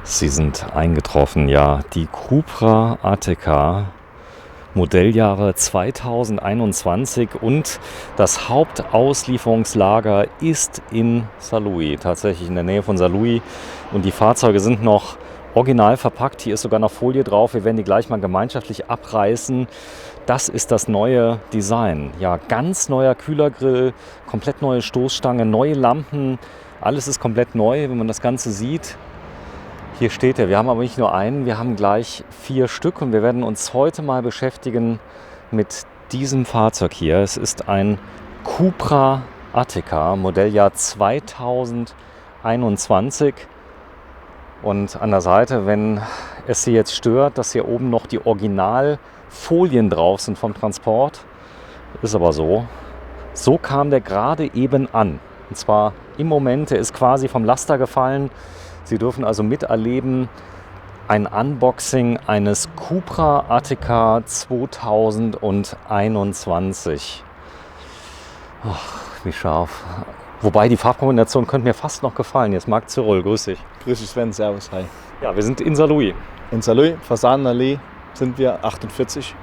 Sie sind eingetroffen, ja. Die Cupra Ateca, Modelljahre 2021 und das Hauptauslieferungslager ist in Saarlouis, tatsächlich in der Nähe von Saarlouis. Und die Fahrzeuge sind noch original verpackt. Hier ist sogar noch Folie drauf. Wir werden die gleich mal gemeinschaftlich abreißen. Das ist das neue Design. Ja, ganz neuer Kühlergrill, komplett neue Stoßstange, neue Lampen. Alles ist komplett neu, wenn man das Ganze sieht. Hier steht er. Wir haben aber nicht nur einen, wir haben gleich 4 Stück und wir werden uns heute mal beschäftigen mit diesem Fahrzeug hier. Es ist ein Cupra Ateca, Modelljahr 2021. Und an der Seite, wenn es Sie jetzt stört, dass hier oben noch die Originalfolien drauf sind vom Transport, ist aber so. So kam der gerade eben an. Und zwar im Moment, er ist quasi vom Laster gefallen. Sie dürfen also miterleben ein Unboxing eines Cupra Ateca 2021. Ach, wie scharf. Wobei die Farbkombination könnte mir fast noch gefallen. Jetzt Marc Zyrol, grüß dich. Grüß dich Sven, servus, hi. Ja, wir sind in Saarlouis. In Saarlouis, Fasanenallee sind wir 48.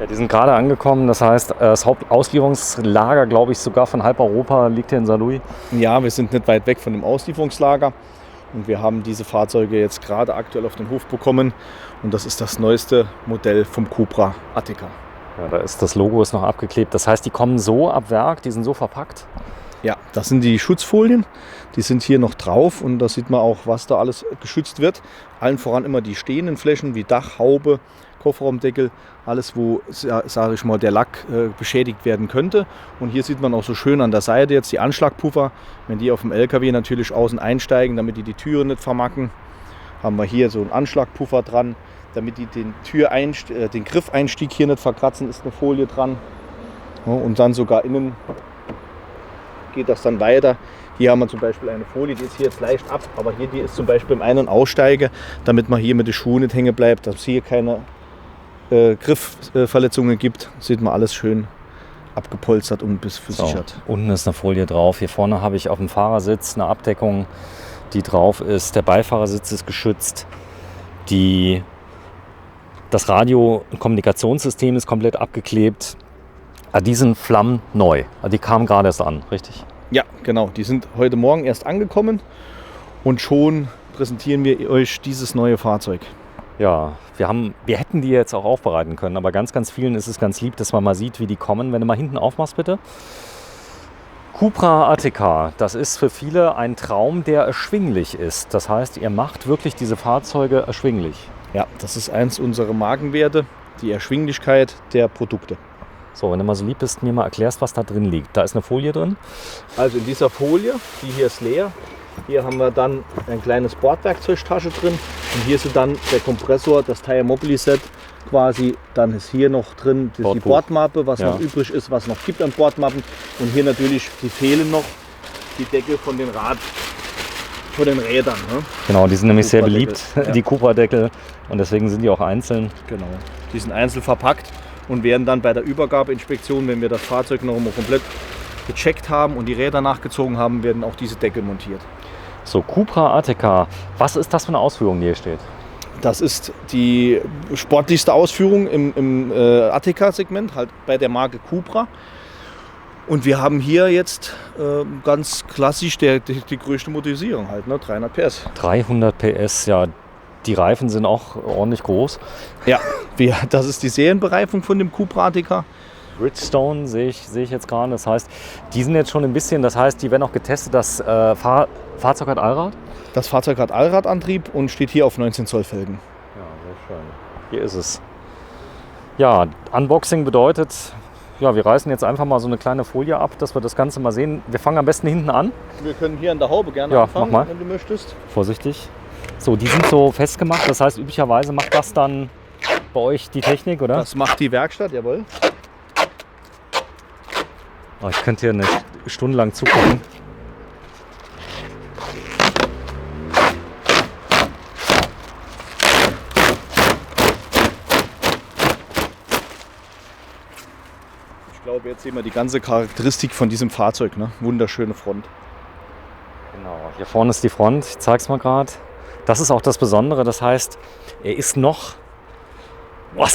Ja, die sind gerade angekommen. Das heißt, das Hauptauslieferungslager, glaube ich, sogar von halb Europa liegt hier in Saarlouis. Ja, wir sind nicht weit weg von dem Auslieferungslager. Und wir haben diese Fahrzeuge jetzt gerade aktuell auf den Hof bekommen. Und das ist das neueste Modell vom Cupra Ateca. Ja, da ist das Logo ist noch abgeklebt. Das heißt, die kommen so ab Werk, die sind so verpackt? Ja, das sind die Schutzfolien. Die sind hier noch drauf. Und da sieht man auch, was da alles geschützt wird. Allen voran immer die stehenden Flächen wie Dach, Haube, Kofferraumdeckel. Alles, wo, sage ich mal, der Lack beschädigt werden könnte. Und hier sieht man auch so schön an der Seite jetzt die Anschlagpuffer. Wenn die auf dem LKW natürlich außen einsteigen, damit die Türen nicht vermacken, haben wir hier so einen Anschlagpuffer dran. Damit die den Griffeinstieg hier nicht verkratzen, ist eine Folie dran. Ja, und dann sogar innen geht das dann weiter. Hier haben wir zum Beispiel eine Folie, die ist hier jetzt leicht ab, aber hier die ist zum Beispiel im Ein- und Aussteige, damit man hier mit den Schuhen nicht hängen bleibt, dass es hier keine Griffverletzungen gibt, sieht man alles schön abgepolstert und versichert. So, unten ist eine Folie drauf. Hier vorne habe ich auf dem Fahrersitz eine Abdeckung, die drauf ist. Der Beifahrersitz ist geschützt. Das Radio- und Kommunikationssystem ist komplett abgeklebt. Die sind flammneu. Die kamen gerade erst an, richtig? Ja, genau. Die sind heute Morgen erst angekommen und schon präsentieren wir euch dieses neue Fahrzeug. Ja, wir hätten die jetzt auch aufbereiten können, aber ganz vielen ist es ganz lieb, dass man mal sieht, wie die kommen. Wenn du mal hinten aufmachst, bitte. Cupra Ateca, das ist für viele ein Traum, der erschwinglich ist. Das heißt, ihr macht wirklich diese Fahrzeuge erschwinglich. Ja, das ist eins unserer Markenwerte, die Erschwinglichkeit der Produkte. So, wenn du mal so lieb bist, mir mal erklärst, was da drin liegt. Da ist eine Folie drin. Also in dieser Folie, die hier ist leer. Hier haben wir dann ein kleines Bordwerkzeugtasche drin. Und hier ist dann der Kompressor, das Tire Mobility Set quasi. Dann ist hier noch drin die Bordmappe, was noch übrig ist, was noch gibt an Bordmappen. Und hier natürlich, die fehlen noch, die Deckel von den Rädern. Ne? Genau, die sind nämlich sehr beliebt, ja. Die Cupra-Deckel. Und deswegen sind die auch einzeln. Genau, die sind einzeln verpackt und werden dann bei der Übergabeinspektion, wenn wir das Fahrzeug noch einmal komplett gecheckt haben und die Räder nachgezogen haben, werden auch diese Deckel montiert. So, Cupra Ateca, was ist das für eine Ausführung, die hier steht? Das ist die sportlichste Ausführung im Ateca-Segment, halt bei der Marke Cupra. Und wir haben hier jetzt ganz klassisch die größte Motorisierung, halt, ne? 300 PS. 300 PS, ja. Die Reifen sind auch ordentlich groß. Ja, das ist die Serienbereifung von dem Cupra Ateca. Bridgestone sehe ich jetzt gerade. Das heißt, die sind jetzt schon ein bisschen, das heißt, die werden auch getestet. Das Fahrzeug hat Allrad? Das Fahrzeug hat Allradantrieb und steht hier auf 19 Zoll Felgen. Ja, sehr schön. Hier ist es. Ja, Unboxing bedeutet, ja, wir reißen jetzt einfach mal so eine kleine Folie ab, dass wir das Ganze mal sehen. Wir fangen am besten hinten an. Wir können hier an der Haube gerne anfangen, mach mal. Wenn du möchtest. Vorsichtig. So, die sind so festgemacht. Das heißt, üblicherweise macht das dann bei euch die Technik, oder? Das macht die Werkstatt, jawohl. Oh, ich könnte hier eine Stunde lang zugucken. Ich glaube, jetzt sehen wir die ganze Charakteristik von diesem Fahrzeug. Ne? Wunderschöne Front. Genau, hier vorne ist die Front. Ich zeig's mal gerade. Das ist auch das Besondere. Das heißt, er ist noch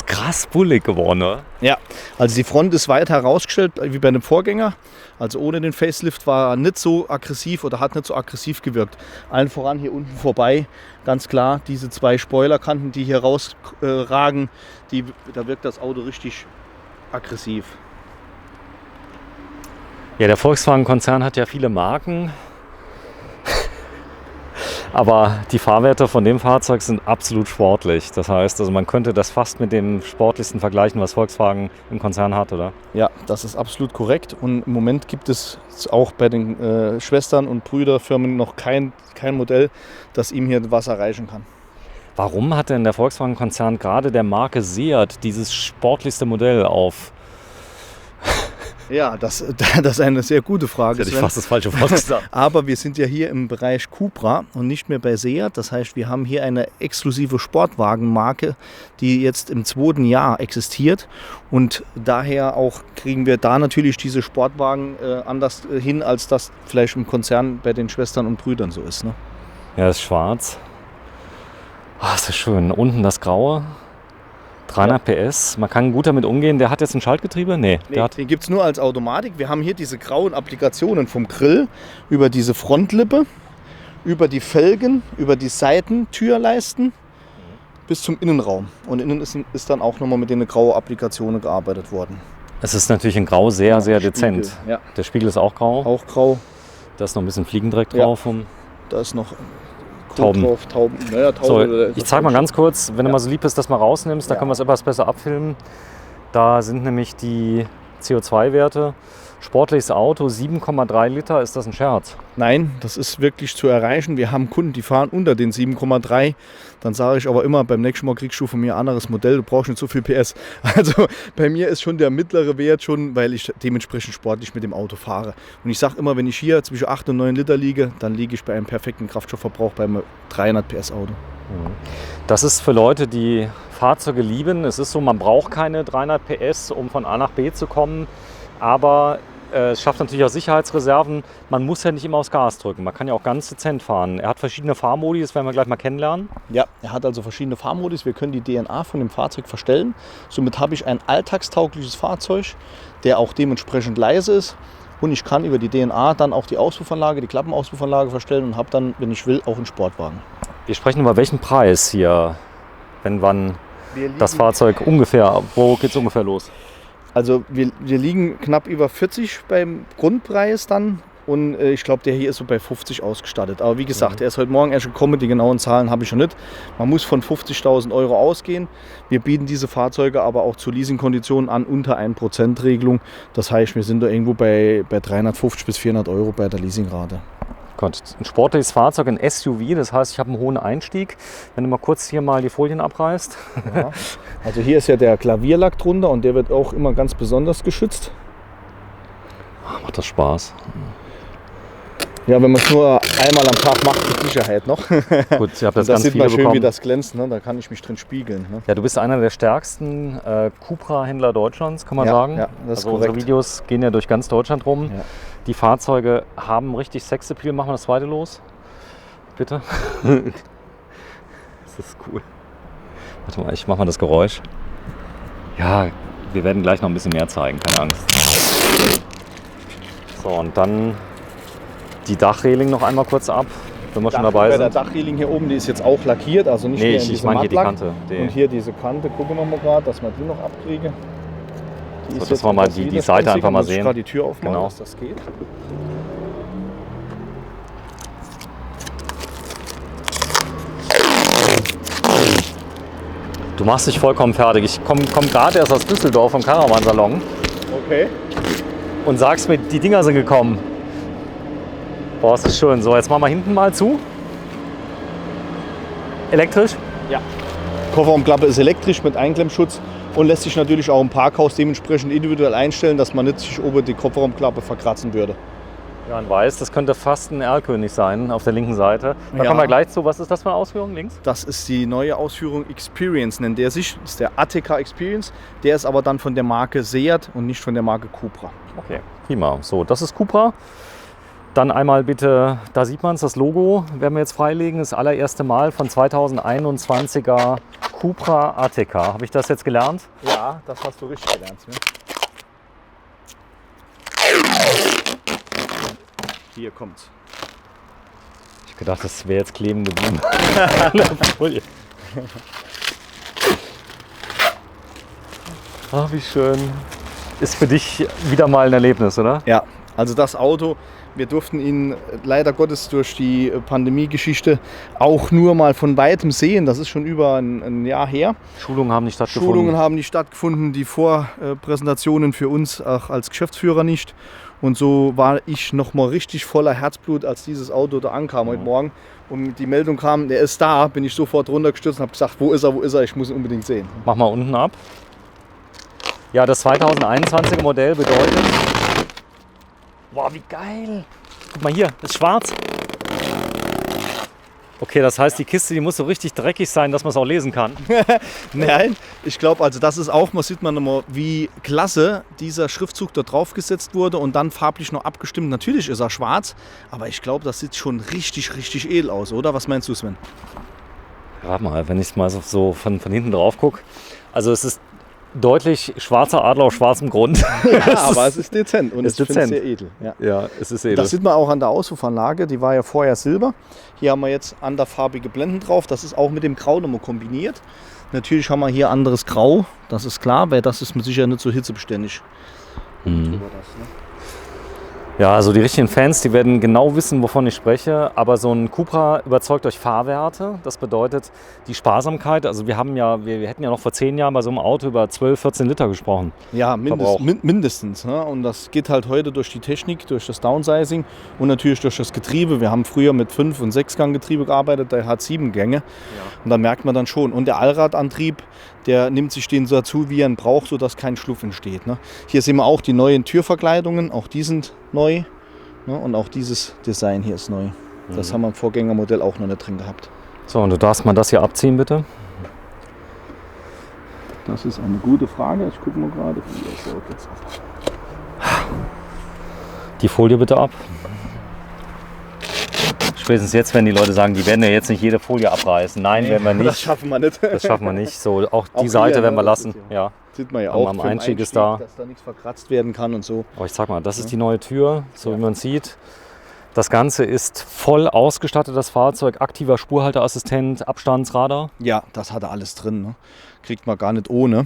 krass bullig geworden, oder? Ja, also die Front ist weit herausgestellt wie bei einem Vorgänger. Also ohne den Facelift war er nicht so aggressiv oder hat nicht so aggressiv gewirkt. Allen voran hier unten vorbei, ganz klar, diese 2 Spoilerkanten, die hier rausragen, da wirkt das Auto richtig aggressiv. Ja, der Volkswagen-Konzern hat ja viele Marken. Aber die Fahrwerte von dem Fahrzeug sind absolut sportlich. Das heißt, also man könnte das fast mit dem sportlichsten vergleichen, was Volkswagen im Konzern hat, oder? Ja, das ist absolut korrekt. Und im Moment gibt es auch bei den Schwestern- und Brüderfirmen noch kein Modell, das ihm hier was erreichen kann. Warum hat denn der Volkswagen-Konzern gerade der Marke Seat dieses sportlichste Modell auf? Ja, das ist eine sehr gute Frage. Das hätte ich fast das falsche Wort gesagt. Aber wir sind ja hier im Bereich Cupra und nicht mehr bei Seat. Das heißt, wir haben hier eine exklusive Sportwagenmarke, die jetzt im 2. Jahr existiert. Und daher auch kriegen wir da natürlich diese Sportwagen anders hin, als das vielleicht im Konzern bei den Schwestern und Brüdern so ist. Ne? Ja, das ist schwarz. Ist das schön. Unten das Graue. 300 PS, man kann gut damit umgehen. Der hat jetzt ein Schaltgetriebe? Nee, den gibt es nur als Automatik. Wir haben hier diese grauen Applikationen vom Grill über diese Frontlippe, über die Felgen, über die Seitentürleisten bis zum Innenraum. Und innen ist dann auch nochmal mit den grauen Applikationen gearbeitet worden. Es ist natürlich in Grau sehr, sehr dezent. Spiegel, ja. Der Spiegel ist auch grau. Auch grau. Da ist noch ein bisschen Fliegendreck drauf. Da ist noch Tauben. Drauf, Tauben. Naja, Tauben. So, ich zeige mal ganz kurz, wenn du mal so lieb bist, das mal rausnimmst, da können wir es etwas besser abfilmen. Da sind nämlich die CO2-Werte. Sportliches Auto, 7,3 Liter, ist das ein Scherz? Nein, das ist wirklich zu erreichen. Wir haben Kunden, die fahren unter den 7,3. Dann sage ich aber immer, beim nächsten Mal kriegst du von mir ein anderes Modell, du brauchst nicht so viel PS. Also bei mir ist schon der mittlere Wert schon, weil ich dementsprechend sportlich mit dem Auto fahre. Und ich sage immer, wenn ich hier zwischen 8 und 9 Liter liege, dann liege ich bei einem perfekten Kraftstoffverbrauch beim 300 PS Auto. Das ist für Leute, die Fahrzeuge lieben. Es ist so, man braucht keine 300 PS, um von A nach B zu kommen. Aber es schafft natürlich auch Sicherheitsreserven. Man muss ja nicht immer aufs Gas drücken. Man kann ja auch ganz dezent fahren. Er hat verschiedene Fahrmodi, das werden wir gleich mal kennenlernen. Ja, er hat also verschiedene Fahrmodis. Wir können die DNA von dem Fahrzeug verstellen. Somit habe ich ein alltagstaugliches Fahrzeug, der auch dementsprechend leise ist. Und ich kann über die DNA dann auch die Auspuffanlage, die Klappenauspuffanlage verstellen und habe dann, wenn ich will, auch einen Sportwagen. Wir sprechen über welchen Preis hier, wann das Fahrzeug ungefähr, wo geht es ungefähr los? Also wir liegen knapp über 40 beim Grundpreis dann und ich glaube, der hier ist so bei 50 ausgestattet. Aber wie gesagt, er ist heute Morgen erst gekommen, die genauen Zahlen habe ich noch nicht. Man muss von 50.000 € ausgehen. Wir bieten diese Fahrzeuge aber auch zu Leasingkonditionen an, unter 1% Regelung. Das heißt, wir sind da irgendwo bei 350 bis 400 € bei der Leasingrate. Gott, ein sportliches Fahrzeug, ein SUV, das heißt, ich habe einen hohen Einstieg. Wenn du mal kurz hier mal die Folien abreißt. Ja. Also hier ist ja der Klavierlack drunter und der wird auch immer ganz besonders geschützt. Macht das Spaß. Ja, wenn man es nur einmal am Tag macht, für Sicherheit noch. Gut, ich habe das da ganz sieht viele man schön, bekommen. wie das glänzt, ne? Da kann ich mich drin spiegeln. Ne? Ja, du bist einer der stärksten Cupra-Händler Deutschlands, kann man sagen. Ja, das ist also korrekt. unsere Videos gehen ja durch ganz Deutschland rum. Ja. Die Fahrzeuge haben richtig Sexappeal. Machen wir das zweite los. Bitte. Das ist cool. Warte mal, ich mache mal das Geräusch. Ja, wir werden gleich noch ein bisschen mehr zeigen, keine Angst. So, und dann die Dachreling noch einmal kurz ab, wenn wir schon dabei sind. Bei der Dachreling hier oben, die ist jetzt auch lackiert, also nicht mehr in ich diesem meine hier die Mattlack. Kante. Und hier diese Kante, gucken wir mal gerade, dass wir die noch abkriegen. Die So, ist dass jetzt wir mal etwas die Seite widerspenstiger. einfach mal Muss ich sehen. gerade die Tür aufmachen, Genau. dass das geht. Du machst dich vollkommen fertig. Ich komm gerade erst aus Düsseldorf vom Caravansalon Okay. und sagst mir, die Dinger sind gekommen. Boah, ist das schön. So, jetzt machen wir hinten mal zu. Elektrisch? Ja. Kofferraumklappe ist elektrisch mit Einklemmschutz und lässt sich natürlich auch im Parkhaus dementsprechend individuell einstellen, dass man nicht sich oben die Kofferraumklappe verkratzen würde. Ja, in weiß, das könnte fast ein Erlkönig sein auf der linken Seite. Da Ja. kommen wir gleich zu. Was ist das für eine Ausführung links? Das ist die neue Ausführung Experience, nennt der sich. Das ist der ATK Experience. Der ist aber dann von der Marke Seat und nicht von der Marke Cupra. Okay, prima. So, das ist Cupra. Dann einmal bitte, da sieht man es, das Logo werden wir jetzt freilegen. Das allererste Mal von 2021er Cupra ATK. Habe ich das jetzt gelernt? Ja, das hast du richtig gelernt. Ne? Hier kommt's. Ich habe gedacht, das wäre jetzt kleben geblieben. Ach, wie schön. Ist für dich wieder mal ein Erlebnis, oder? Ja, also das Auto, wir durften ihn leider Gottes durch die Pandemie-Geschichte auch nur mal von weitem sehen. Das ist schon über ein Jahr her. Schulungen haben nicht stattgefunden. Schulungen haben nicht stattgefunden, die Vorpräsentationen für uns auch als Geschäftsführer nicht. Und so war ich nochmal richtig voller Herzblut, als dieses Auto da ankam heute Morgen. Und die Meldung kam, der ist da, bin ich sofort runtergestürzt und habe gesagt, wo ist er, ich muss ihn unbedingt sehen. Mach mal unten ab. Ja, das 2021er Modell bedeutet... Boah, wie geil! Guck mal hier, das ist schwarz. Okay, das heißt, die Kiste, die muss so richtig dreckig sein, dass man es auch lesen kann. Nein, ich glaube, also das ist auch, man sieht man immer, wie klasse dieser Schriftzug da drauf gesetzt wurde und dann farblich noch abgestimmt. Natürlich ist er schwarz, aber ich glaube, das sieht schon richtig, richtig edel aus, oder? Was meinst du, Sven? Warte mal, wenn ich mal so von hinten drauf gucke. Also es ist deutlich schwarzer Adler auf schwarzem Grund. Ja, aber es ist dezent und ist ich finde es sehr edel. Ja, es ist edel. Das sieht man auch an der Auspuffanlage, die war ja vorher silber. Hier haben wir jetzt anderfarbige Blenden drauf, das ist auch mit dem Grau nochmal kombiniert. Natürlich haben wir hier anderes Grau, das ist klar, weil das ist mit Sicherheit nicht so hitzebeständig. Ja, also die richtigen Fans, die werden genau wissen, wovon ich spreche. Aber so ein Cupra überzeugt euch Fahrwerte. Das bedeutet die Sparsamkeit. Also wir hätten ja noch vor 10 Jahren bei so einem Auto über 12, 14 Liter gesprochen. Ja, mindestens. Ne? Und das geht halt heute durch die Technik, durch das Downsizing und natürlich durch das Getriebe. Wir haben früher mit 5- und 6-Gang-Getriebe gearbeitet, der hat 7 Gänge. Ja. Und da merkt man dann schon. Und der Allradantrieb, der nimmt sich den so dazu, wie er ihn braucht, sodass kein Schluff entsteht. Ne? Hier sehen wir auch die neuen Türverkleidungen, auch die sind neu. Ne? Und auch dieses Design hier ist neu. Das haben wir im Vorgängermodell auch noch nicht drin gehabt. So, und du darfst mal das hier abziehen, bitte. Das ist eine gute Frage. Ich gucke mal gerade. Die Folie bitte ab. Spätestens jetzt, wenn die Leute sagen, die werden ja jetzt nicht jede Folie abreißen. Nein, werden wir nicht. Das schaffen wir nicht. Das schaffen wir nicht. So, auch die Seite werden wir lassen. Ja. Sieht man ja auch am Einstieg ist da. Dass da nichts verkratzt werden kann und so. Aber ich sag mal, das ist die neue Tür, so wie man sieht. Das Ganze ist voll ausgestattet, das Fahrzeug. Aktiver Spurhalteassistent, Abstandsradar. Ja, das hat er alles drin. Ne? Kriegt man gar nicht ohne.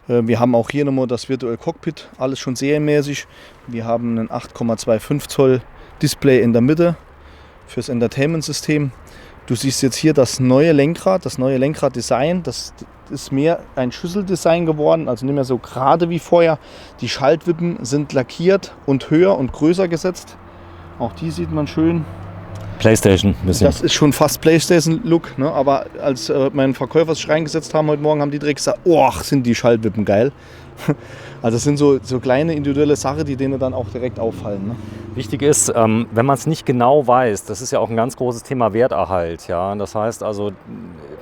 Wir haben auch hier nochmal das Virtual Cockpit, alles schon serienmäßig. Wir haben einen 8,25 Zoll Display in der Mitte fürs Entertainment-System. Du siehst jetzt hier das neue Lenkraddesign. Das ist mehr ein Schüsseldesign geworden, also nicht mehr so gerade wie vorher. Die Schaltwippen sind lackiert und höher und größer gesetzt. Auch die sieht man schön. PlayStation ein bisschen. Das ist schon fast PlayStation-Look, ne? Aber als meine Verkäufer sich reingesetzt haben heute Morgen, haben die direkt gesagt, oh, sind die Schaltwippen geil. Also das sind so kleine individuelle Sachen, die denen dann auch direkt auffallen. Ne? Wichtig ist, wenn man es nicht genau weiß, das ist ja auch ein ganz großes Thema Werterhalt. Ja? Das heißt also,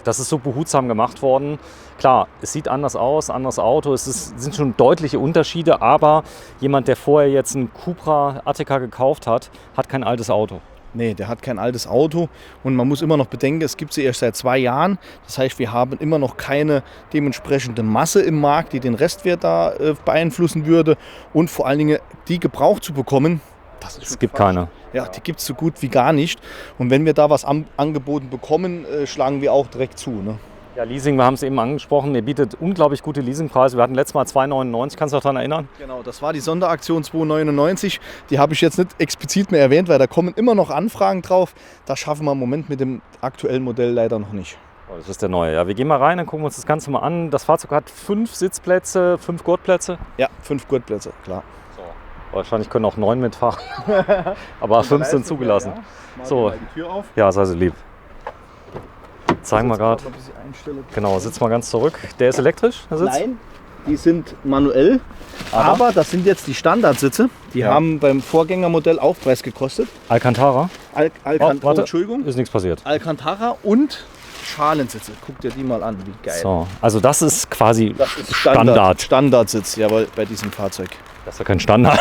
das ist so behutsam gemacht worden. Klar, es sieht anders aus, anderes Auto, sind schon deutliche Unterschiede, aber jemand, der vorher jetzt einen Cupra ATK gekauft hat, hat kein altes Auto. Nee, der hat kein altes Auto und man muss immer noch bedenken, es gibt sie erst seit 2 Jahren. Das heißt, wir haben immer noch keine dementsprechende Masse im Markt, die den Restwert da beeinflussen würde. Und vor allen Dingen, die gebraucht zu bekommen, es gibt keine. Ja, die gibt es so gut wie gar nicht. Und wenn wir da was angeboten bekommen, schlagen wir auch direkt zu. Ne? Ja, Leasing, wir haben es eben angesprochen, ihr bietet unglaublich gute Leasingpreise. Wir hatten letztes Mal 2,99, kannst du dich daran erinnern? Genau, das war die Sonderaktion 2,99. Die habe ich jetzt nicht explizit mehr erwähnt, weil da kommen immer noch Anfragen drauf. Das schaffen wir im Moment mit dem aktuellen Modell leider noch nicht. Oh, das ist der neue. Ja, wir gehen mal rein, dann gucken wir uns das Ganze mal an. Das Fahrzeug hat 5 Sitzplätze, 5 Gurtplätze. Ja, 5 Gurtplätze, klar. So. Wahrscheinlich können auch 9 mitfahren, aber 5 sind zugelassen. Ja. So, die Tür auf. Ja, sei so lieb. Zeigen wir gerade. Genau, sitz mal ganz zurück. Der ist elektrisch, der Sitz? Nein, die sind manuell, aber das sind jetzt die Standardsitze. Die haben beim Vorgängermodell Aufpreis gekostet. Alcantara? Warte, Entschuldigung. Ist nichts passiert. Alcantara und Schalensitze. Guck dir die mal an, wie geil. So, also das ist quasi Das ist Standard. Standardsitz, jawohl, bei diesem Fahrzeug. Das ist ja kein Standard.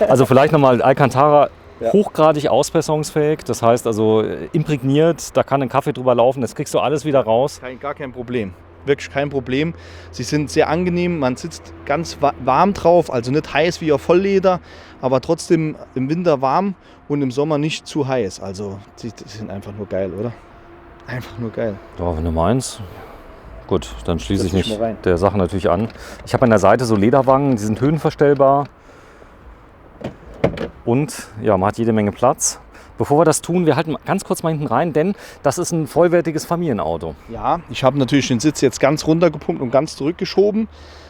Also vielleicht nochmal Alcantara Ja. Hochgradig ausbesserungsfähig, das heißt also imprägniert, da kann ein Kaffee drüber laufen, das kriegst du alles wieder raus. Gar kein Problem. Wirklich kein Problem. Sie sind sehr angenehm, man sitzt ganz warm drauf, also nicht heiß wie auf Vollleder, aber trotzdem im Winter warm und im Sommer nicht zu heiß. Also die sind einfach nur geil, oder? Einfach nur geil. Ja, wenn du meinst. Gut, dann schließe ich Setz dich mich mal rein. der Sache natürlich an. Ich habe an der Seite so Lederwangen, die sind höhenverstellbar. Und ja, man hat jede Menge Platz. Bevor wir das tun, wir halten ganz kurz mal hinten rein, denn das ist ein vollwertiges Familienauto. Ja, ich habe natürlich den Sitz jetzt ganz runtergepumpt und ganz zurückgeschoben.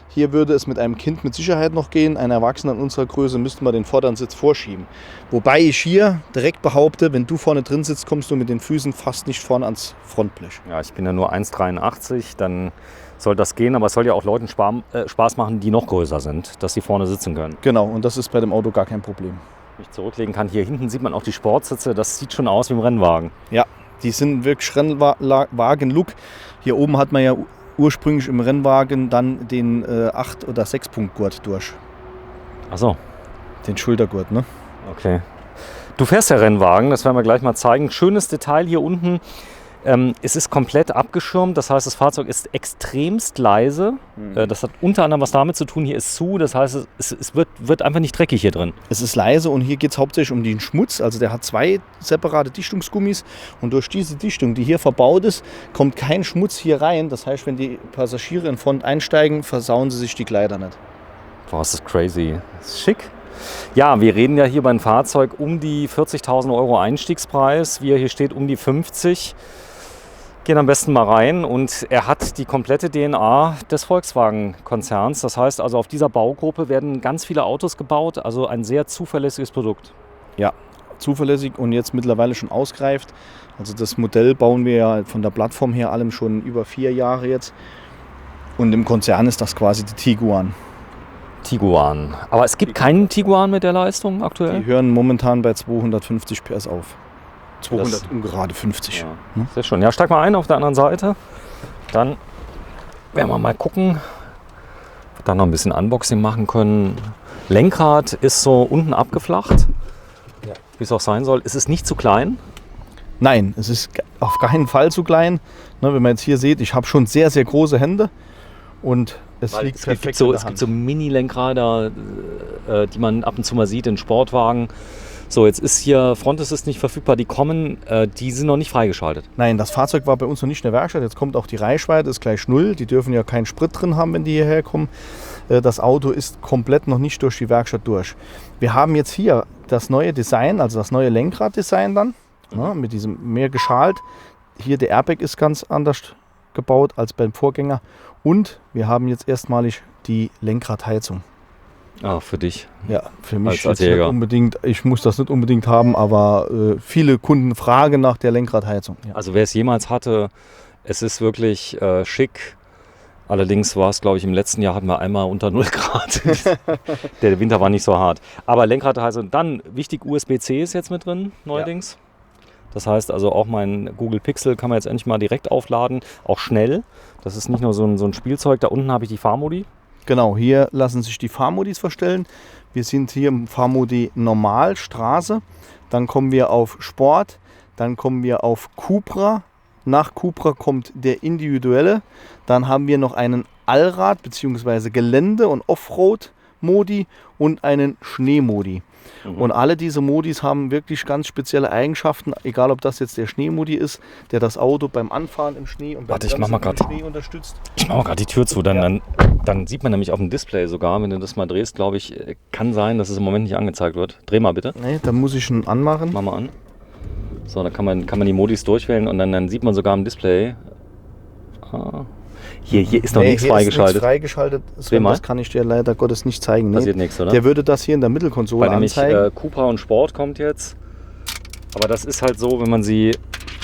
Hier würde es mit einem Kind mit Sicherheit noch gehen. Ein Erwachsener in unserer Größe müsste man den vorderen Sitz vorschieben. Wobei ich hier direkt behaupte, wenn du vorne drin sitzt, kommst du mit den Füßen fast nicht vorne ans Frontblech. Ja, ich bin ja nur 1,83, dann soll das gehen, aber es soll ja auch Leuten Spaß machen, die noch größer sind, dass sie vorne sitzen können. Genau, und das ist bei dem Auto gar kein Problem. Wenn ich zurücklegen kann, hier hinten sieht man auch die Sportsitze, das sieht schon aus wie im Rennwagen. Ja, die sind wirklich Rennwagen-Look. Hier oben hat man ja ursprünglich im Rennwagen dann den 8- oder 6-Punkt-Gurt durch. Ach so, Den Schultergurt, ne? okay. Du fährst ja Rennwagen, das werden wir gleich mal zeigen. Schönes Detail hier unten. Es ist komplett abgeschirmt, das heißt, das Fahrzeug ist extremst leise. Das hat unter anderem was damit zu tun, hier ist zu, das heißt, es wird einfach nicht dreckig hier drin. Es ist leise und hier geht es hauptsächlich um den Schmutz. Also der hat 2 separate Dichtungsgummis und durch diese Dichtung, die hier verbaut ist, kommt kein Schmutz hier rein. Das heißt, wenn die Passagiere in Front einsteigen, versauen sie sich die Kleider nicht. Boah, ist das crazy. Das ist schick. Ja, wir reden ja hier beim Fahrzeug um die 40.000 € Einstiegspreis. Wie er hier steht, um die 50. Gehen am besten mal rein und er hat die komplette DNA des Volkswagen-Konzerns. Das heißt also, auf dieser Baugruppe werden ganz viele Autos gebaut, also ein sehr zuverlässiges Produkt. Ja, zuverlässig und jetzt mittlerweile schon ausgereift. Also das Modell bauen wir ja von der Plattform her allem schon über 4 Jahre jetzt. Und im Konzern ist das quasi die Tiguan. Tiguan. Aber es gibt keinen Tiguan mit der Leistung aktuell? Die hören momentan bei 250 PS auf. 200 Das- ungerade 50. Ja, sehr schön. Ja, steig mal ein auf der anderen Seite. Dann werden wir mal gucken, ob wir da noch ein bisschen Unboxing machen können. Lenkrad ist so unten abgeflacht, wie es auch sein soll. Es ist nicht zu klein. Nein, es ist auf keinen Fall zu klein. Ne, wenn man jetzt hier sieht, ich habe schon sehr, sehr große Hände und es liegt Es perfekt gibt so, in der es gibt Hand. so Mini-Lenkrader, die man ab und zu mal sieht in Sportwagen. So, jetzt ist hier Front Assist nicht verfügbar. Die kommen, die sind noch nicht freigeschaltet. Nein, das Fahrzeug war bei uns noch nicht in der Werkstatt. Jetzt kommt auch die Reichweite, ist gleich 0. Die dürfen ja keinen Sprit drin haben, wenn die hierher kommen. Das Auto ist komplett noch nicht durch die Werkstatt durch. Wir haben jetzt hier das neue Design, also das neue Lenkraddesign dann, mit diesem mehr geschalt. Hier der Airbag ist ganz anders gebaut als beim Vorgänger. Und wir haben jetzt erstmalig die Lenkradheizung. Ah, für dich. Ja, für mich Als jetzt nicht Jäger. unbedingt, ich muss das nicht unbedingt haben, aber viele Kunden fragen nach der Lenkradheizung. Ja. Also wer es jemals hatte, es ist wirklich schick. Allerdings war es, glaube ich, im letzten Jahr hatten wir einmal unter 0 Grad. Der Winter war nicht so hart. Aber Lenkradheizung, dann wichtig, USB-C ist jetzt mit drin, neuerdings. Das heißt also auch mein Google Pixel kann man jetzt endlich mal direkt aufladen, auch schnell. Das ist nicht nur so ein Spielzeug. Da unten habe ich die Fahrmodi. Genau, hier lassen sich die Fahrmodis verstellen. Wir sind hier im Fahrmodi Normal, Straße. Dann kommen wir auf Sport. Dann kommen wir auf Cupra. Nach Cupra kommt der individuelle. Dann haben wir noch einen Allrad- bzw. Gelände- und Offroad-Modi und einen Schneemodi. Und alle diese Modis haben wirklich ganz spezielle Eigenschaften, egal ob das jetzt der Schneemodi ist, der das Auto beim Anfahren im Schnee und beim Warte, ich mach mal Bremsen im grad- Schnee unterstützt. Ich mache mal gerade die Tür zu, dann sieht man nämlich auf dem Display sogar, wenn du das mal drehst, glaube ich, kann sein, dass es im Moment nicht angezeigt wird. Dreh mal bitte. Nee, da muss ich ihn anmachen. Mach mal an. So, da kann man die Modis durchwählen und dann sieht man sogar am Display. Ah. Hier ist noch nichts hier freigeschaltet. Ist nichts freigeschaltet. Sven, mal. das kann ich dir leider Gottes nicht zeigen. Nee, Passiert nichts, oder? der würde das hier in der Mittelkonsole Weil nämlich anzeigen. Cupra und Sport kommt jetzt. Aber das ist halt so, wenn man sie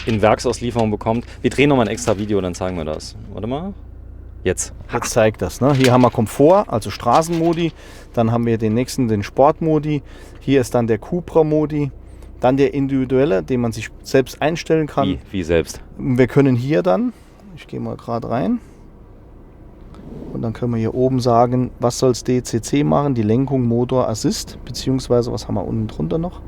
in Werksauslieferung bekommt. Wir drehen nochmal ein extra Video, dann zeigen wir das. Warte mal. Jetzt. Jetzt zeigt das. Ne? Hier haben wir Komfort, also Straßenmodi. Dann haben wir den nächsten, den Sportmodi. Hier ist dann der Cupra-Modi. Dann der individuelle, den man sich selbst einstellen kann. Wie selbst? Wir können hier dann, ich gehe mal gerade rein. Und dann können wir hier oben sagen, was soll das DCC machen? Die Lenkung, Motor, Assist, beziehungsweise was haben wir unten drunter noch?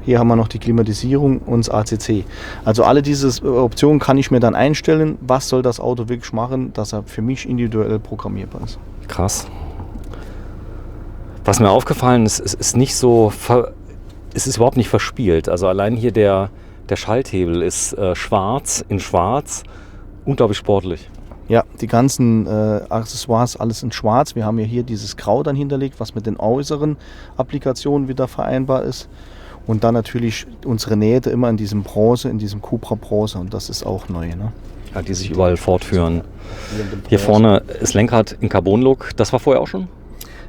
Hier haben wir noch die Klimatisierung und das ACC. Also alle diese Optionen kann ich mir dann einstellen, was soll das Auto wirklich machen, dass er für mich individuell programmierbar ist. Krass. Was mir aufgefallen ist, es ist nicht so, es ist überhaupt nicht verspielt. Also allein hier der Schalthebel ist schwarz, in schwarz, unglaublich sportlich. Ja, die ganzen Accessoires alles in schwarz. Wir haben ja hier dieses Grau dann hinterlegt, was mit den äußeren Applikationen wieder vereinbar ist. Und dann natürlich unsere Nähte immer in diesem Bronze, in diesem Cupra Bronze. Und das ist auch neu, ne? Ja, die sich überall fortführen. Hier vorne ist Lenkrad in Carbon-Look. Das war vorher auch schon?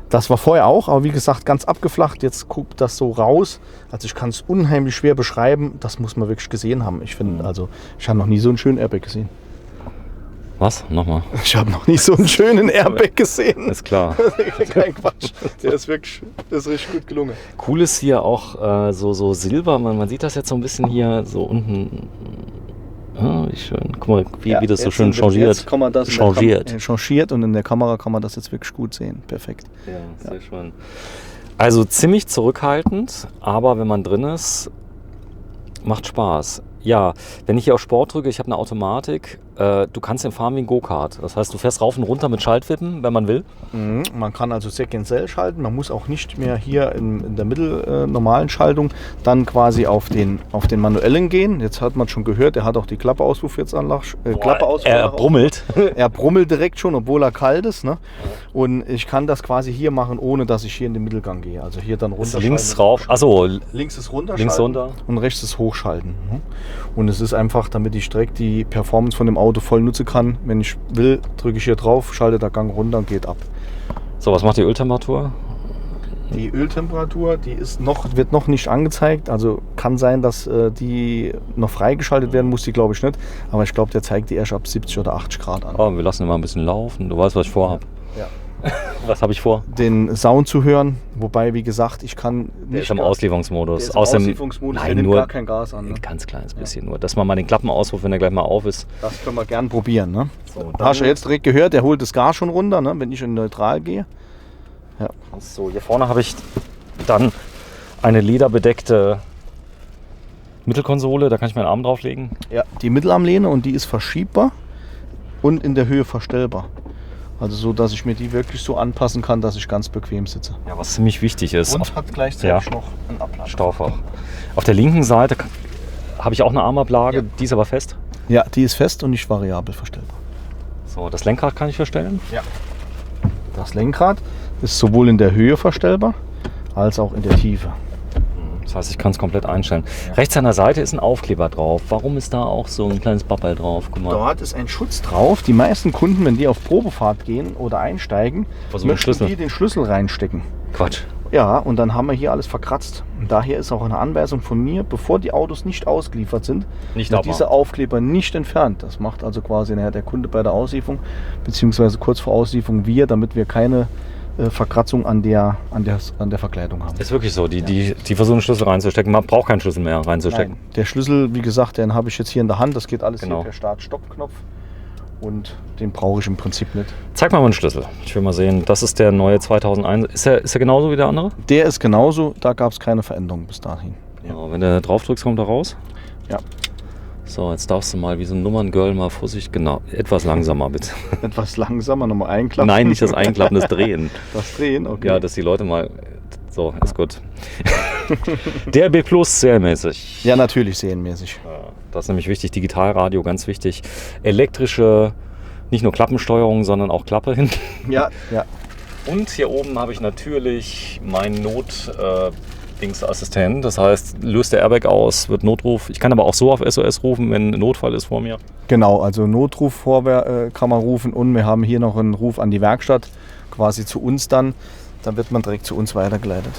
Das war vorher auch, aber wie gesagt, ganz abgeflacht. Jetzt guckt das so raus. Also ich kann es unheimlich schwer beschreiben. Das muss man wirklich gesehen haben. Ich finde, also ich habe noch nie so einen schönen Airbag gesehen. Was? Nochmal? Ich habe noch nie so einen schönen Airbag gesehen. Ist klar. Kein Quatsch. Der ist wirklich, das ist richtig gut gelungen. Cool ist hier auch so Silber. Man sieht das jetzt so ein bisschen hier so unten. Ah, wie schön. Guck mal, wie das so schön changiert. Jetzt kann man das changiert und in der Kamera kann man das jetzt wirklich gut sehen. Perfekt. Ja, sehr schön. Also ziemlich zurückhaltend, aber wenn man drin ist, macht Spaß. Ja, wenn ich hier auf Sport drücke, ich habe eine Automatik, du kannst den fahren wie ein Go-Kart. Das heißt, du fährst rauf und runter mit Schaltwippen, wenn man will. Man kann also sequenziell schalten, man muss auch nicht mehr hier in der normalen Schaltung dann quasi auf den manuellen gehen. Jetzt hat man schon gehört, er hat auch die Klappeauspuff jetzt Er brummelt. Er brummelt direkt schon, obwohl er kalt ist. Ne? Und ich kann das quasi hier machen, ohne dass ich hier in den Mittelgang gehe. Also hier dann runter. Links rauf, achso. Links ist runterschalten, links runter und rechts ist hochschalten. Und es ist einfach, damit ich direkt die Performance von dem Auto voll nutzen kann. Wenn ich will, drücke ich hier drauf, schalte der Gang runter und geht ab. So, was macht die Öltemperatur? Die Öltemperatur, wird noch nicht angezeigt. Also kann sein, dass die noch freigeschaltet werden muss, die glaube ich nicht. Aber ich glaube, der zeigt die erst ab 70 oder 80 Grad an. Oh, wir lassen ihn mal ein bisschen laufen. Du weißt, was ich vorhabe. Ja. Was habe ich vor? Den Sound zu hören. Wobei, wie gesagt, ich kann nicht. Der ist im Auslieferungsmodus. Auslieferungsmodus, der nimmt gar kein Gas an. Ne? Ein ganz kleines bisschen nur. Dass man mal den Klappenauspuff, wenn er gleich mal auf ist. Das können wir gern probieren. Ne? So, hast du jetzt direkt gehört, der holt das Gas schon runter, ne? Wenn ich in Neutral gehe. Ja. So, hier vorne habe ich dann eine lederbedeckte Mittelkonsole. Da kann ich meinen Arm drauflegen. Ja, die Mittelarmlehne, und die ist verschiebbar und in der Höhe verstellbar. Also so, dass ich mir die wirklich so anpassen kann, dass ich ganz bequem sitze. Ja, was ziemlich wichtig ist. Und hat gleichzeitig noch einen Ablader. Staufach. Auf der linken Seite habe ich auch eine Armablage, die ist aber fest. Ja, die ist fest und nicht variabel verstellbar. So, das Lenkrad kann ich verstellen? Ja. Das Lenkrad ist sowohl in der Höhe verstellbar, als auch in der Tiefe. Das heißt, ich kann es komplett einstellen. Ja. Rechts an der Seite ist ein Aufkleber drauf. Warum ist da auch so ein kleines Bappel drauf? Guck mal. Dort ist ein Schutz drauf. Die meisten Kunden, wenn die auf Probefahrt gehen oder einsteigen, möchten die den Schlüssel reinstecken. Quatsch. Ja, und dann haben wir hier alles verkratzt. Und daher ist auch eine Anweisung von mir, bevor die Autos nicht ausgeliefert sind, wird dieser Aufkleber nicht entfernt. Das macht also quasi der Kunde bei der Auslieferung, beziehungsweise kurz vor Auslieferung damit wir keine Verkratzung an der Verkleidung haben. Ist wirklich so, die versuchen den Schlüssel reinzustecken, man braucht keinen Schlüssel mehr reinzustecken. Nein, der Schlüssel, wie gesagt, den habe ich jetzt hier in der Hand, das geht alles hier per Start-Stopp-Knopf und den brauche ich im Prinzip nicht. Zeig mal einen Schlüssel, ich will mal sehen, das ist der neue 2001, ist er genauso wie der andere? Der ist genauso, da gab es keine Veränderung bis dahin. Ja. Ja, wenn du drauf drückst, kommt er raus? Ja. So, jetzt darfst du mal wie so ein Nummerngirl mal vorsichtig, genau, etwas langsamer bitte. Etwas langsamer, nochmal einklappen? Nein, nicht das Einklappen, das Drehen. Das Drehen, okay. Ja, dass die Leute mal, so, ist gut. Der B Plus serienmäßig. Ja, natürlich serienmäßig. Das ist nämlich wichtig, Digitalradio, ganz wichtig. Elektrische, nicht nur Klappensteuerung, sondern auch Klappe hin. Ja, ja. Und hier oben habe ich natürlich meinen Assistent, das heißt, löst der Airbag aus, wird Notruf. Ich kann aber auch so auf SOS rufen, wenn ein Notfall ist vor mir. Genau, also Notruf kann man rufen und wir haben hier noch einen Ruf an die Werkstatt, quasi zu uns dann. Dann wird man direkt zu uns weitergeleitet.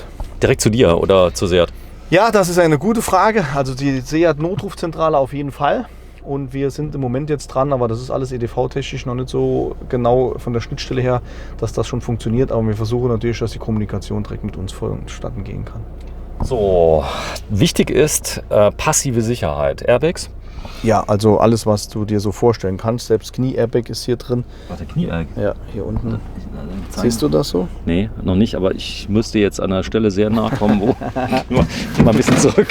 Direkt zu dir oder zu Seat? Ja, das ist eine gute Frage. Also die Seat Notrufzentrale auf jeden Fall. Und wir sind im Moment jetzt dran, aber das ist alles EDV-technisch noch nicht so genau von der Schnittstelle her, dass das schon funktioniert. Aber wir versuchen natürlich, dass die Kommunikation direkt mit uns vonstatten gehen kann. So, wichtig ist passive Sicherheit. Airbags? Ja, also alles, was du dir so vorstellen kannst. Selbst Knie-Airbag ist hier drin. Warte, Knie-Airbag? Ja, hier unten. Siehst du das so? Nee, noch nicht, aber ich müsste jetzt an der Stelle sehr nah kommen. Wo mal ein bisschen zurück.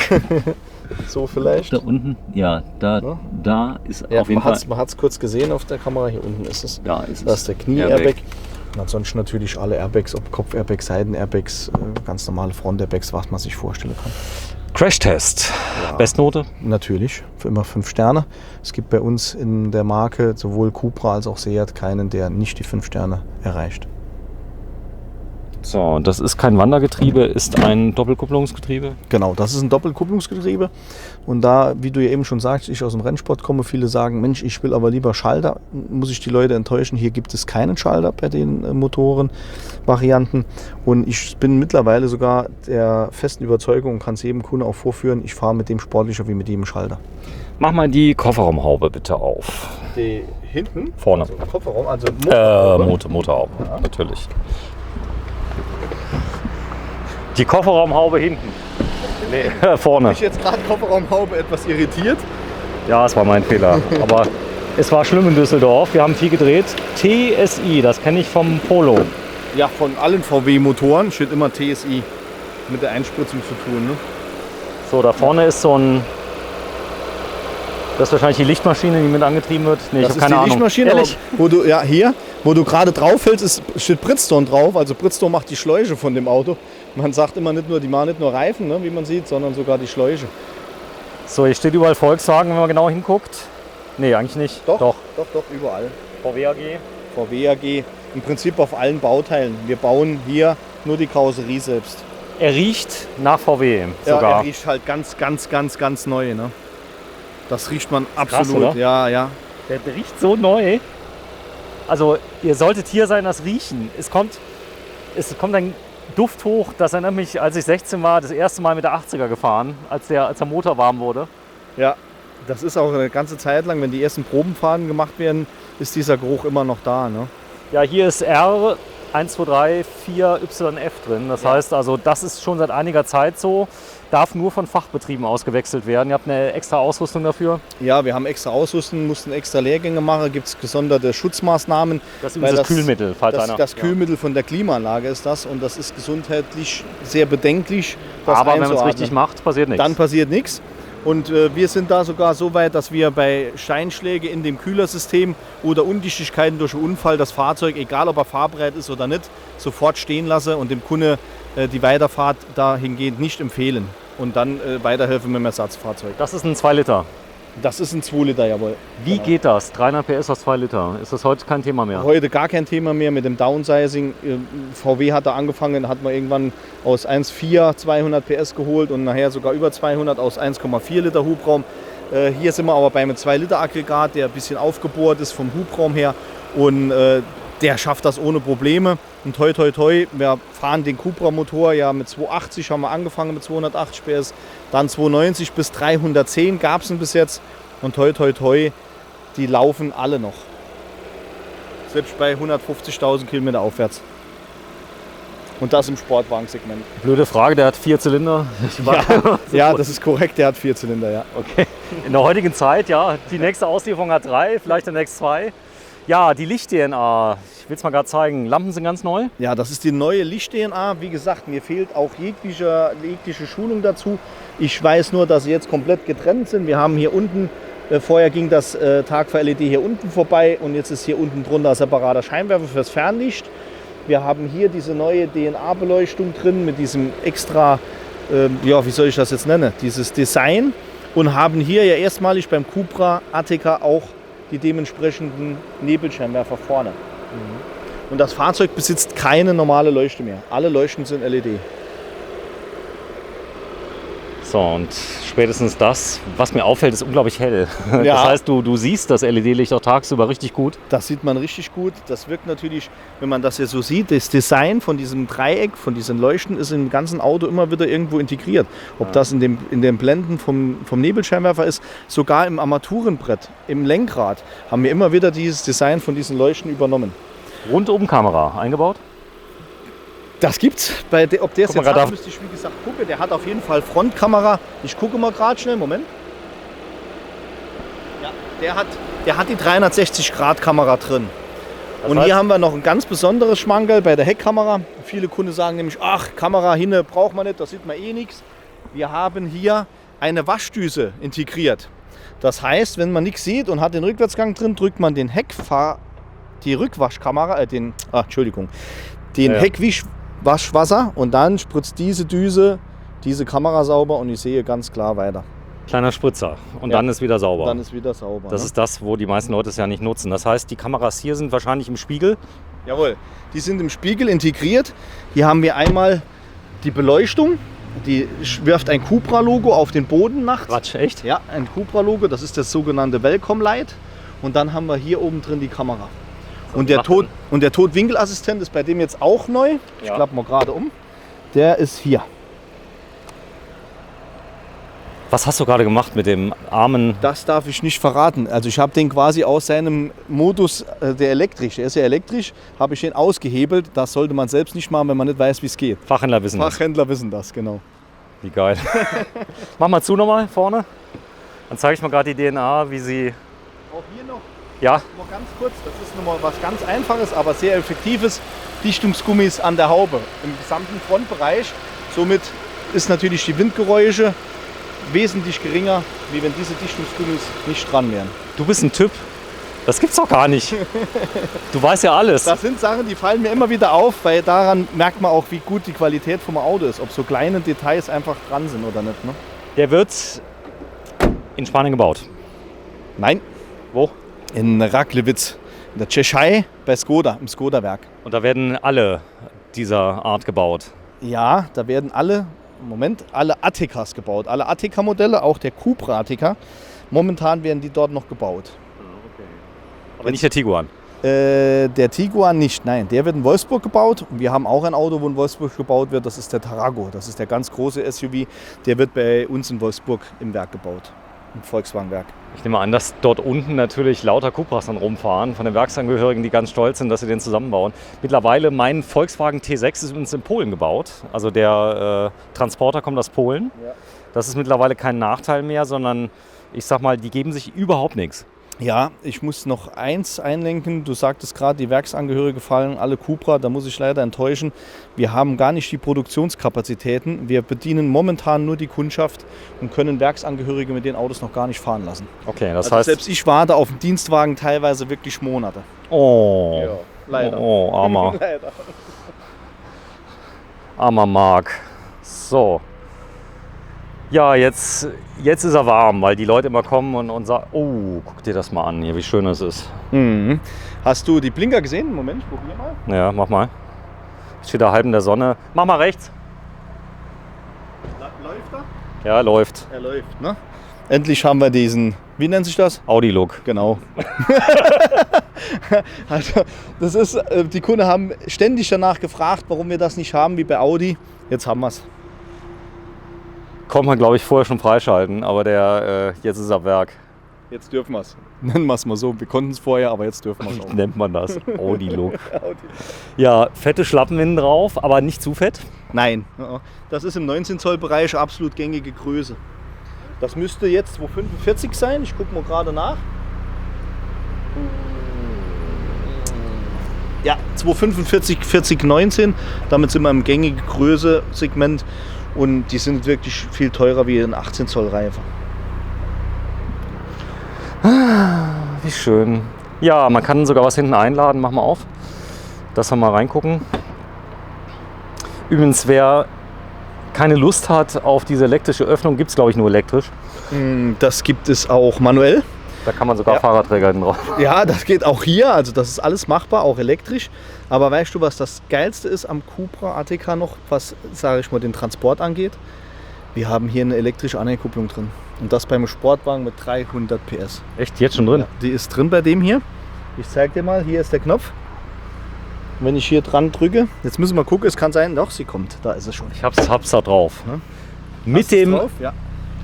So vielleicht? Da unten, ja, da ist Ja, auf jeden Fall. Man hat es kurz gesehen auf der Kamera. Hier unten ist es. Ja, ist es. Das ist der Knie-Airbag. Und ansonsten natürlich alle Airbags, ob Kopf-Airbags, Seiten-Airbags, ganz normale Front-Airbags, was man sich vorstellen kann. Crashtest. Ja. Bestnote? Natürlich, für immer 5 Sterne. Es gibt bei uns in der Marke sowohl Cupra als auch Seat keinen, der nicht die 5 Sterne erreicht. So, das ist kein Wandergetriebe, ist ein Doppelkupplungsgetriebe. Genau, das ist ein Doppelkupplungsgetriebe. Und da, wie du ja eben schon sagst, ich aus dem Rennsport komme, viele sagen, Mensch, ich will aber lieber Schalter. Muss ich die Leute enttäuschen, hier gibt es keinen Schalter bei den Motorenvarianten. Und ich bin mittlerweile sogar der festen Überzeugung und kann es jedem Kunde auch vorführen, ich fahre mit dem sportlicher wie mit jedem Schalter. Mach mal die Kofferraumhaube bitte auf. Die hinten? Vorne. Also Kofferraum, also Motorhaube, ja, natürlich. Die Kofferraumhaube hinten. Nee, vorne. Ich jetzt gerade Kofferraumhaube etwas irritiert. Ja, es war mein Fehler. Aber es war schlimm in Düsseldorf. Wir haben viel gedreht. TSI, das kenne ich vom Polo. Ja, von allen VW-Motoren steht immer TSI mit der Einspritzung zu tun. Ne? So, da vorne ist so ein... Das ist wahrscheinlich die Lichtmaschine, die mit angetrieben wird. Nee, Das ich ist habe keine die Ahnung. Lichtmaschine, Ehrlich? wo du gerade drauf hältst, steht Bridgestone drauf. Also Bridgestone macht die Schläuche von dem Auto. Man sagt immer nicht nur, die machen nicht nur Reifen, ne, wie man sieht, sondern sogar die Schläuche. So, hier steht überall Volkswagen, wenn man genau hinguckt. Nee, eigentlich nicht. Doch, überall. VW AG. VW AG, im Prinzip auf allen Bauteilen. Wir bauen hier nur die Karosserie selbst. Er riecht nach VW Ja, sogar. er riecht halt ganz neu. Ne? Das riecht man Krass, absolut. oder? Ja. Der riecht so neu. Also ihr solltet hier sein, das riechen. Es kommt ein Duft hoch, das erinnert mich, als ich 16 war, das erste Mal mit der 80er gefahren, als der Motor warm wurde. Ja, das ist auch eine ganze Zeit lang, wenn die ersten Probenfahrten gemacht werden, ist dieser Geruch immer noch da. Ne? Ja, hier ist R12344YF drin. Das heißt also, das ist schon seit einiger Zeit so. Darf nur von Fachbetrieben ausgewechselt werden. Ihr habt eine extra Ausrüstung dafür? Ja, wir haben extra Ausrüstung, mussten extra Lehrgänge machen, gibt es gesonderte Schutzmaßnahmen. Das ist das Kühlmittel, falls einer. Das Kühlmittel von der Klimaanlage ist das und das ist gesundheitlich sehr bedenklich. Aber wenn man es richtig macht, passiert nichts. Dann passiert nichts. Und wir sind da sogar so weit, dass wir bei Steinschläge in dem Kühlersystem oder Undichtigkeiten durch einen Unfall das Fahrzeug, egal ob er fahrbereit ist oder nicht, sofort stehen lassen und dem Kunde die Weiterfahrt dahingehend nicht empfehlen. Und dann weiterhelfen mit dem Ersatzfahrzeug. Das ist ein 2 Liter. Das ist ein 2 Liter, jawohl. Wie geht das? 300 PS aus 2 Liter. Ist das heute kein Thema mehr? Heute gar kein Thema mehr mit dem Downsizing. VW hat da angefangen, hat man irgendwann aus 1,4 200 PS geholt und nachher sogar über 200 aus 1,4 Liter Hubraum. Hier sind wir aber bei einem 2 Liter Aggregat, der ein bisschen aufgebohrt ist vom Hubraum her und der schafft das ohne Probleme. Und toi toi toi, wir fahren den Cupra Motor ja mit 280, haben wir angefangen mit 280 PS, dann 290 bis 310 gab es bis jetzt und toi toi toi, die laufen alle noch. Selbst bei 150.000 Kilometer aufwärts. Und das im Sportwagensegment. Blöde Frage, der hat 4 Zylinder. Ja, das ist korrekt, der hat 4 Zylinder, ja. Okay. In der heutigen Zeit, ja, die nächste Auslieferung hat 3, vielleicht demnächst 2. Ja, die Licht-DNA, ich will es mal gerade zeigen, Lampen sind ganz neu. Ja, das ist die neue Licht-DNA. Wie gesagt, mir fehlt auch jegliche Schulung dazu. Ich weiß nur, dass sie jetzt komplett getrennt sind. Wir haben hier unten, vorher ging das Tag für LED hier unten vorbei und jetzt ist hier unten drunter ein separater Scheinwerfer fürs Fernlicht. Wir haben hier diese neue DNA-Beleuchtung drin mit diesem extra, wie soll ich das jetzt nennen, dieses Design und haben hier ja erstmalig beim Cupra Ateca auch die dementsprechenden Nebelscheinwerfer vorne. Und das Fahrzeug besitzt keine normale Leuchte mehr. Alle Leuchten sind LED. So, und spätestens das, was mir auffällt, ist unglaublich hell. Ja. Das heißt, du siehst das LED-Licht auch tagsüber richtig gut. Das sieht man richtig gut. Das wirkt natürlich, wenn man das hier so sieht, das Design von diesem Dreieck, von diesen Leuchten ist im ganzen Auto immer wieder irgendwo integriert. Ob das in den Blenden vom Nebelscheinwerfer ist, sogar im Armaturenbrett, im Lenkrad, haben wir immer wieder dieses Design von diesen Leuchten übernommen. Rundumkamera eingebaut? Das gibt's. Ob der es Guck mal jetzt grad hat, auf. müsste ich wie gesagt gucken. Der hat auf jeden Fall Frontkamera. Ich gucke mal gerade schnell, Moment. der hat die 360-Grad-Kamera drin. Das Und heißt, hier haben wir noch ein ganz besonderes Schmankerl bei der Heckkamera. Viele Kunden sagen nämlich, ach, Kamera hinne braucht man nicht, da sieht man eh nichts. Wir haben hier eine Waschdüse integriert. Das heißt, wenn man nichts sieht und hat den Rückwärtsgang drin, drückt man den Rückwaschkamera, den Heckwaschwasser und dann spritzt diese Düse diese Kamera sauber und ich sehe ganz klar weiter. kleiner Spritzer und dann ist wieder sauber. Dann ist wieder sauber. Das ist das, wo die meisten Leute es ja nicht nutzen. Das heißt, die Kameras hier sind wahrscheinlich im Spiegel. Jawohl, die sind im Spiegel integriert. Hier haben wir einmal die Beleuchtung. Die wirft ein Cupra-Logo auf den Boden nachts. Quatsch, echt? Ja, ein Cupra-Logo, das ist das sogenannte Welcome Light. Und dann haben wir hier oben drin die Kamera. Und der Totwinkelassistent ist bei dem jetzt auch neu. Ich klappe mal gerade um. Der ist hier. Was hast du gerade gemacht mit dem armen... Das darf ich nicht verraten. Also ich habe den quasi aus seinem Modus, der ist ja elektrisch, habe ich den ausgehebelt. Das sollte man selbst nicht machen, wenn man nicht weiß, wie es geht. Fachhändler wissen das. Fachhändler wissen das, genau. Wie geil. Mach mal zu nochmal vorne. Dann zeige ich mal gerade die DNA, wie sie... Auch hier noch Ja, ganz kurz, das ist nochmal was ganz Einfaches, aber sehr Effektives. Dichtungsgummis an der Haube im gesamten Frontbereich. Somit ist natürlich die Windgeräusche wesentlich geringer, wie wenn diese Dichtungsgummis nicht dran wären. du bist ein Typ. Das gibt's doch gar nicht. Du weißt ja alles. Das sind Sachen, die fallen mir immer wieder auf, weil daran merkt man auch, wie gut die Qualität vom Auto ist. Ob so kleine Details einfach dran sind oder nicht. Ne? Der wird in Spanien gebaut. Nein, Wo? in Raklewitz, in der Tschechei bei Skoda, im Skoda-Werk. Und da werden alle dieser Art gebaut. Ja, da werden alle Atekas gebaut. Alle Ateka-Modelle, auch der Cupra Ateka. Momentan werden die dort noch gebaut. Aber nicht der Tiguan. Der Tiguan nicht, nein. Der wird in Wolfsburg gebaut. Wir haben auch ein Auto, wo in Wolfsburg gebaut wird. Das ist der Tarago. Das ist der ganz große SUV. Der wird bei uns in Wolfsburg im Werk gebaut. Im Volkswagen-Werk. Ich nehme an, dass dort unten natürlich lauter Cupras dann rumfahren, von den Werksangehörigen, die ganz stolz sind, dass sie den zusammenbauen. Mittlerweile, mein Volkswagen T6 ist übrigens in Polen gebaut. Also der Transporter kommt aus Polen. Ja. Das ist mittlerweile kein Nachteil mehr, sondern ich sag mal, die geben sich überhaupt nichts. Ja, ich muss noch eins einlenken. Du sagtest gerade, die Werksangehörige fallen alle Cupra. Da muss ich leider enttäuschen. Wir haben gar nicht die Produktionskapazitäten. Wir bedienen momentan nur die Kundschaft und können Werksangehörige mit den Autos noch gar nicht fahren lassen. Okay, das Also heißt... selbst ich warte auf den Dienstwagen teilweise wirklich Monate. Oh, leider. oh, armer, Leider. armer Marc. So. Ja, jetzt ist er warm, weil die Leute immer kommen und sagen, oh, guck dir das mal an hier, wie schön es ist. Mhm. Hast du die Blinker gesehen? Moment, probier mal. Ja, mach mal. Steht da halb in der Sonne. Mach mal rechts. Läuft er? Ja, läuft. Er läuft, ne? Endlich haben wir diesen, wie nennt sich das? Audi-Look. Genau. Also, das ist, die Kunden haben ständig danach gefragt, warum wir das nicht haben wie bei Audi. Jetzt haben wir es. Konnte man, glaube ich, vorher schon freischalten, aber jetzt ist er ab Werk. Jetzt dürfen wir es. Nennen wir es mal so. Wir konnten es vorher, aber jetzt dürfen wir es auch. Nennt man das. Audi-Look. Ja, fette Schlappen hinten drauf, aber nicht zu fett. Nein, das ist im 19 Zoll Bereich absolut gängige Größe. Das müsste jetzt 245 sein. Ich gucke mal gerade nach. Ja, 245, 40, 19. Damit sind wir im gängigen Größe-Segment. Und die sind wirklich viel teurer wie ein 18 Zoll Reifen. Wie schön. Ja, man kann sogar was hinten einladen. Mach mal auf, dass wir mal reingucken. Übrigens, wer keine Lust hat auf diese elektrische Öffnung, gibt es, glaube ich, nur elektrisch. Das gibt es auch manuell. Da kann man sogar Fahrradträger hinten drauf. Ja, das geht auch hier. Also das ist alles machbar, auch elektrisch. Aber weißt du, was das Geilste ist am Cupra Ateka noch, was, sage ich mal, den Transport angeht? Wir haben hier eine elektrische Anhängerkupplung drin. Und das beim Sportwagen mit 300 PS. Echt? Jetzt schon drin? Ja, die ist drin bei dem hier. Ich zeige dir mal, hier ist der Knopf. Und wenn ich hier dran drücke, jetzt müssen wir gucken, es kann sein, doch, sie kommt. Da ist es schon. Ich hab's da drauf. Ja. Mit dem, drauf? Ja.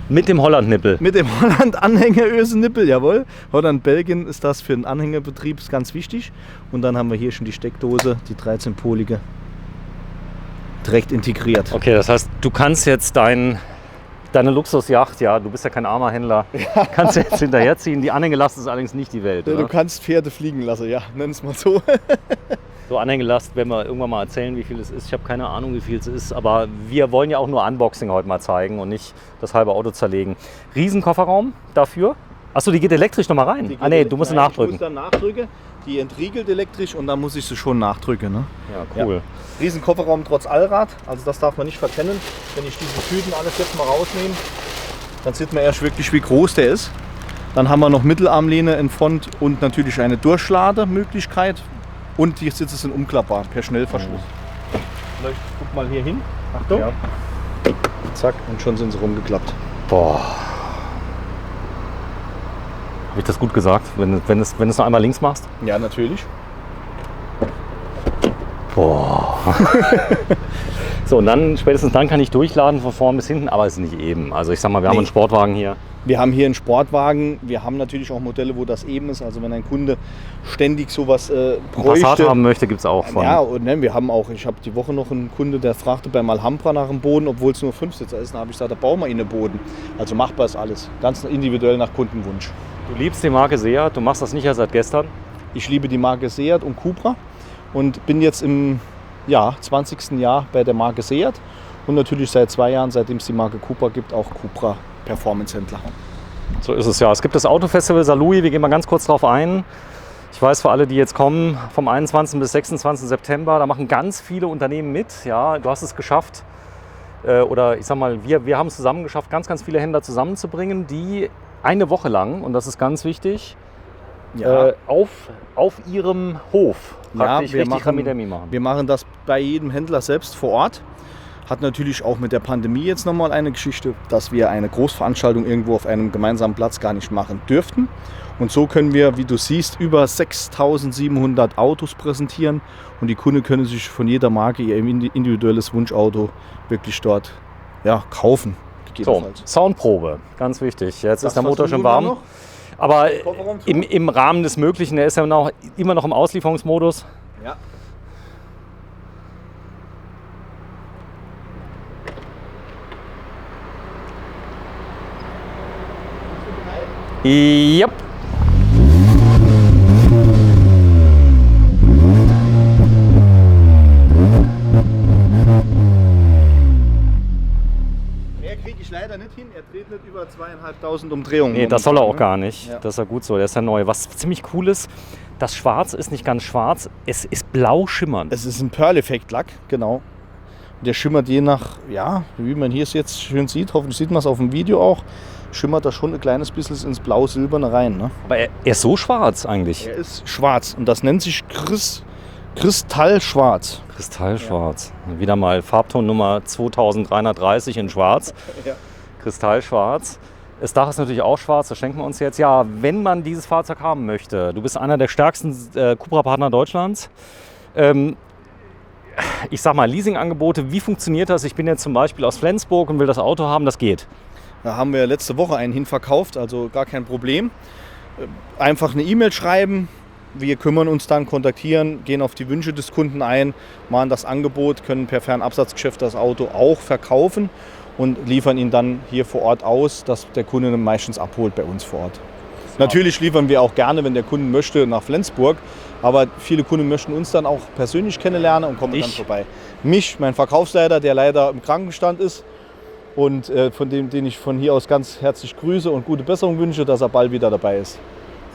mit dem Holland-Nippel. Mit dem Holland-Anhängeröse-Nippel, jawohl. Holland-Belgien ist das für den Anhängerbetrieb ist ganz wichtig. Und dann haben wir hier schon die Steckdose, die 13-polige, direkt integriert. Okay, das heißt, du kannst jetzt dein Deine Luxusjacht, ja, du bist ja kein armer Händler. Kannst du jetzt hinterherziehen. Die Anhängelast ist allerdings nicht die Welt. Du Oder? kannst Pferde fliegen lassen, ja, nenn es mal so. So Anhängelast werden wir irgendwann mal erzählen, wie viel es ist. Ich habe keine Ahnung, wie viel es ist, aber wir wollen ja auch nur Unboxing heute mal zeigen und nicht das halbe Auto zerlegen. Riesenkofferraum dafür. Achso, die geht elektrisch nochmal rein. Nee, du musst sie nachdrücken. Ich muss dann nachdrücken. Die entriegelt elektrisch und dann muss ich sie schon nachdrücken. Ne? Ja, cool. Ja. Riesenkofferraum trotz Allrad, also das darf man nicht verkennen. Wenn ich diese Tüten alles jetzt mal rausnehme, dann sieht man erst wirklich, wie groß der ist. Dann haben wir noch Mittelarmlehne in Front und natürlich eine Durchlademöglichkeit. Und die Sitze sind umklappbar per Schnellverschluss. Vielleicht guck mal hier hin. Achtung. Ja. Zack, und schon sind sie rumgeklappt. Boah. Habe ich das gut gesagt? Wenn du es noch einmal links machst? Ja, natürlich. Boah. So, und dann, spätestens dann kann ich durchladen von vorn bis hinten, aber es ist nicht eben. Also ich sag mal, wir haben einen Sportwagen hier. Wir haben hier einen Sportwagen, wir haben natürlich auch Modelle, wo das eben ist. Also wenn ein Kunde ständig sowas bräuchte. Passat haben möchte, gibt es auch von. Ja, und ne, wir haben auch, ich habe die Woche noch einen Kunde, der fragte beim Alhambra nach dem Boden, obwohl es nur 5-Sitzer ist. Dann habe ich gesagt, da bauen wir Ihnen einen Boden. Also machbar ist alles, ganz individuell nach Kundenwunsch. Du liebst die Marke Seat, du machst das nicht erst seit gestern. Ich liebe die Marke Seat und Cupra und bin jetzt im 20. Jahr bei der Marke Seat und natürlich seit 2 Jahren, seitdem es die Marke Cupra gibt, auch Cupra Performance-Händler. So ist es ja. Es gibt das Autofestival Saarlouis, wir gehen mal ganz kurz drauf ein. Ich weiß, für alle, die jetzt kommen, vom 21. bis 26. September, da machen ganz viele Unternehmen mit. Ja, du hast es geschafft, oder ich sag mal, wir haben es zusammen geschafft, ganz, ganz viele Händler zusammenzubringen, die eine Woche lang, und das ist ganz wichtig, auf ihrem Hof praktisch richtig Remi-Demi machen. Wir machen das bei jedem Händler selbst vor Ort. Hat natürlich auch mit der Pandemie jetzt nochmal eine Geschichte, dass wir eine Großveranstaltung irgendwo auf einem gemeinsamen Platz gar nicht machen dürften. Und so können wir, wie du siehst, über 6.700 Autos präsentieren und die Kunden können sich von jeder Marke ihr individuelles Wunschauto wirklich dort kaufen. So, Soundprobe, ganz wichtig. Jetzt ist der Motor schon warm. Aber im Rahmen des Möglichen, der ist ja immer noch im Auslieferungsmodus. Ja. Yep. Mehr kriege ich leider nicht hin. Er dreht nicht über 2.500 Umdrehungen. Nee, das soll er auch gar nicht. Ja. Das ist ja gut so, der ist ja neu. Was ziemlich cool ist, das Schwarz ist nicht ganz schwarz, es ist blau schimmernd. Es ist ein Pearl-Effekt-Lack, genau. Der schimmert je nach, wie man hier es jetzt schön sieht, hoffentlich sieht man es auf dem Video auch, schimmert da schon ein kleines bisschen ins Blau-Silberne rein. Ne? Aber er ist so schwarz eigentlich. Er ist schwarz und das nennt sich Kristallschwarz. Kristallschwarz. Ja. Wieder mal Farbton Nummer 2330 in schwarz. Ja. Kristallschwarz. Das Dach ist natürlich auch schwarz, das schenken wir uns jetzt. Ja, wenn man dieses Fahrzeug haben möchte, du bist einer der stärksten Cupra-Partner Deutschlands. Ich sag mal, Leasingangebote, wie funktioniert das? Ich bin jetzt zum Beispiel aus Flensburg und will das Auto haben, das geht. Da haben wir letzte Woche einen hinverkauft, also gar kein Problem. Einfach eine E-Mail schreiben, wir kümmern uns dann, kontaktieren, gehen auf die Wünsche des Kunden ein, machen das Angebot, können per Fernabsatzgeschäft das Auto auch verkaufen und liefern ihn dann hier vor Ort aus, dass der Kunde ihn meistens abholt bei uns vor Ort. Natürlich liefern wir auch gerne, wenn der Kunde möchte, nach Flensburg, aber viele Kunden möchten uns dann auch persönlich kennenlernen und kommen dann vorbei. Mich, mein Verkaufsleiter, der leider im Krankenstand ist und von dem, den ich von hier aus ganz herzlich grüße und gute Besserung wünsche, dass er bald wieder dabei ist.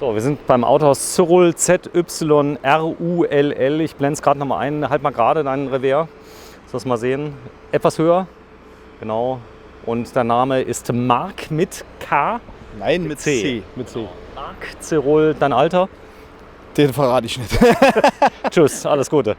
So, wir sind beim Autohaus Zyrol, ZYRULL. Ich blende es gerade nochmal ein. Halt mal gerade deinen Revers. Soll das mal sehen? Etwas höher. Genau. Und der Name ist Marc mit K. Nein, mit C. Mit C. Marc Zyrol, dein Alter? Den verrate ich nicht. Tschüss, alles Gute.